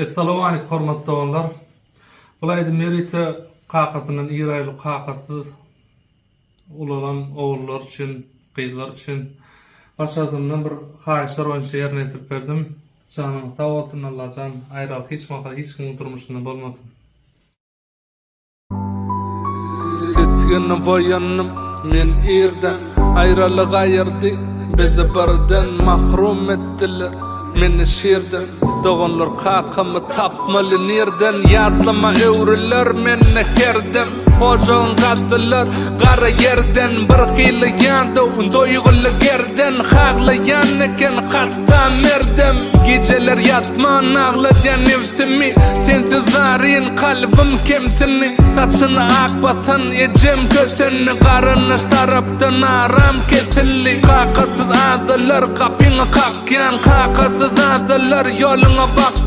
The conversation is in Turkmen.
Assalamu alaykum hormatly doganlar. Bulaydy merite qaqatynyň ýeraýly qaqaty ulalan owullar üçin, gyzlar üçin başladymdan bir haýşar öňçe ýerine ýetirip berdim. Janyň sag bolsun Allah jan aýralyk hiç wagt hiç kimin durmuşynda bolmady. Kesgeni boýannym men erden aýralyk aýyrdy, bizi birden mahrum etdiler. Meni şerden doganlar qaqamy tapmaly nerden ýardlama öwrüler menne kerdem ojagyň gaddylar gara yerden bir kyly ýanda doýguly gerden haglaýan eken hatda merdem geceler yatman aglaýan nefsimi sensiz zarin kalbim kemsini saçyny ak basan ejem köseni garanyş tarapdan aram kesilli qaqatsız azalar kapyňy kakyan qaqatsız azalar ýoluňa bakyan